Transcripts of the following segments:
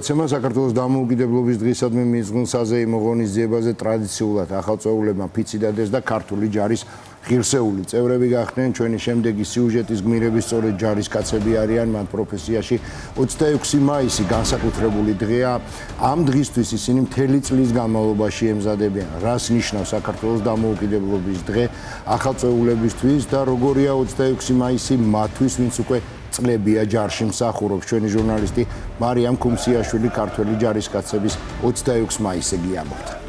საქართველოს დამოუკიდებლობის დღისადმი მიზნულ საზეიმო ღონისძიებაზე ტრადიციულად ახალწეულებმა ფიცი დადეს და ქართული ჯარის ღირსეული წევრები გახდნენ. ჩვენი შემდეგი სიუჟეტის გმირები სწორედ ჯარისკაცები არიან. მათ პროფესიაში 26 მაისი განსაკუთრებული დღეა. ამ დღისთვის ისინი მთელი წლის განმავლობაში ემზადებიან. რას ნიშნავს საქართველოს დამოუკიდებლობის დღე ახალწეულებისთვის და როგორია 26 მაისი მათთვის, ვინც უკვე წლებია ჯარში მსახურობს. ჩვენი ჟურნალისტი მარიამ ქუმსიაშვილი ქართველი ჯარისკაცების 26 მაისზე გიამბობთ.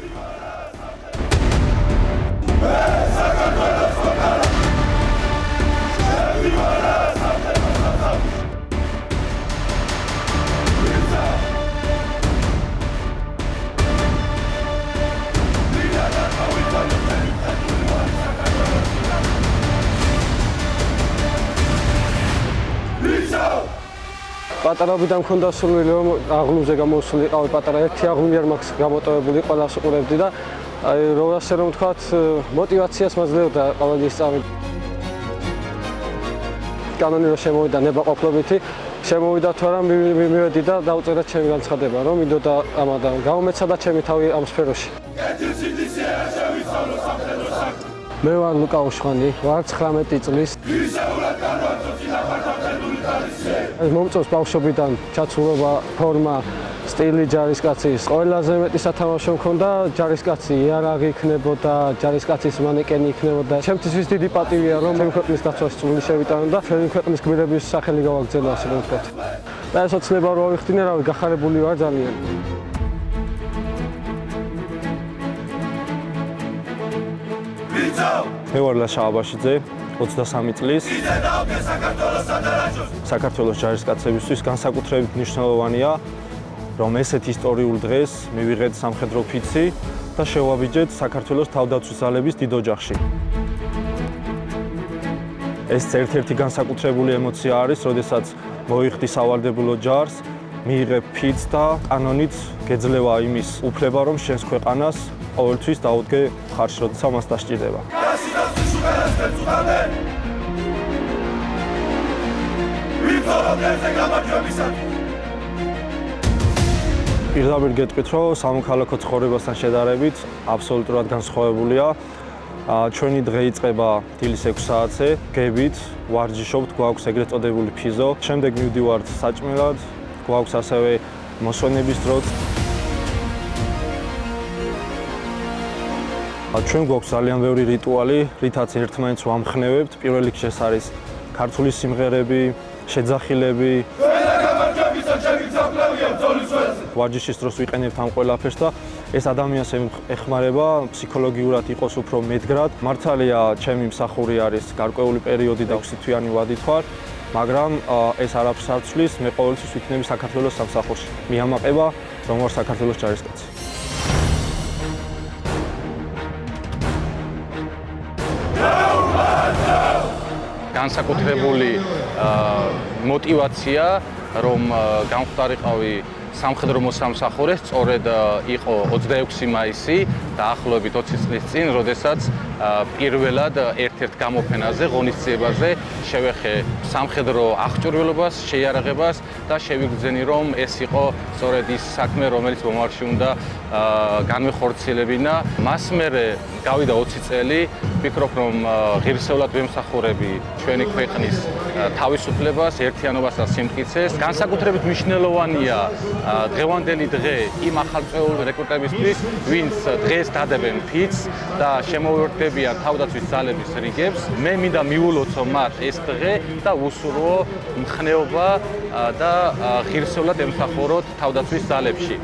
პატარობიდან მქონდა სურვილი რომ აღლუმზე გამოსულიყავი პატარა ერთი აღლუმი არ მაქვს გამოტოვებული ყველას უყურებდი და აი რომ ასე რომ ვთქვათ мотиваციას მაძლევდა ყოველი სწავლა კანონი რომ შემოვიდა ნებაყოფლობითი შემოვიდა თუ არა მივედი და დავწერა ჩემი განცხადება რომ მინდოდა ამადან გამომეცა და ჩემი თავი ამ სფეროში მე ვარ ლუკა უშხვანი ვარ 19 წლის მომწონს ბავშვობიდან ჩაცულობა, ფორმა, სტილი ჯარისკაცის. ყველაზე მეტი სათამაშო მქონდა ჯარისკაცი იარაღი იქნებოდა, ჯარისკაცის მანეკენი იქნებოდა. ჩემთვის ის დიდი პატივია რომ ჩემი ქვეყნის დაცვაში წვლილი შევიტანო და ჩემი ქვეყნის გმირების სახელი გავაგრძელო ასე რომ ვთქვათ. და ეს ოცნება რო ავიხდინე, რავი, გახარებული ვარ ძალიან. მე ვარ ლაშა აბაშიძე 23 წლის საქართველოს ჯარისკაცებისთვის განსაკუთრებით მნიშვნელოვანია რომ ესეთ ისტორიულ დღეს მივიღეთ სამხედრო ფიცი და შევაბიჯეთ საქართველოს თავდაცვის ძალების დიდ ოჯახში. ეს ერთ-ერთი განსაკუთრებული ემოცია არის, როდესაც მოიხდი სავალდებულო ჯარს, მიიღებ ფიცს და კანონით გეძლევა იმის უფლება, რომ შენს ქვეყანას ყოველთვის დაუდგე მხარში, როდესაც მას დასჭირდება. პირდაპირ გეტყვით, რომ სამოქალაქო ცხოვრებასთან შედარებით აბსოლუტურად განსხვავებულია. ჩვენი დღე იწყება დილის 6 საათზე, გებით, ვარჯიშობთ, გვაქვს ეგრეთ წოდებული ფიზო. შემდეგ მივდივართ საჭმელად, გვაქვს ასევე მოსვენების დროც. ჩვენ გვაქვს ძალიან ბევრი რიტუალი, რითაც ერთმანეთს ვამხნევებთ. პირველ რიგში ეს არის ქართული სიმღერები, შეძახილები. ვარჯიშის დროს ვიყენებთ ამ ყველაფერს და ეს ადამიანს ეხმარება ფსიქოლოგიურად იყოს უფრო მედგრად. მართალია, ჩემი მსახური არის გარკვეული პერიოდი და 6 თვიანი ვადით ვარ, მაგრამ ეს არაფერს არ ცვლის, მე ყოველთვის ვიქნები საქართველოს სამსახურში. მიამაყება, რომ ვარ საქართველოს ჯარისკაცი. განსაკუთრებული мотиваცია რომ გამختارიყავი სამხედრო მოსამსახურეს სწორედ იყო 26 მაისი დაახლოებით 20 წლის წინ, როდესაც პირველად ერთ-ერთ გამოფენაზე, ღონისძიებაზე შევეხე სამხედრო აღჭურვილობას, შეიარაღებას და შევიგრძენი რომ ეს იყო სწორედ ის საქმე, რომელიც მომარში უნდა განვეხორციელებინა. მას მერე გავიდა 20 წელი, ვფიქრობ რომ ღირსეულად ვემსახურები ჩვენი ქვეყნის თავისუფლებას, ერთიანობას და სიმტკიცეს. განსაკუთრებით მნიშვნელოვანია დღევანდელი დღე იმ ახალწეულ რეკრუტებისთვის, ვინც დღეს დადებენ ფიცს და შემოუერთდებიან თავდაცვის ძალების რიგებს. მე მინდა მიულოცო მათ ეს დღე და უსურვო მხნეობა და ღირსეულად ემსახუროთ თავდაცვის ძალებში.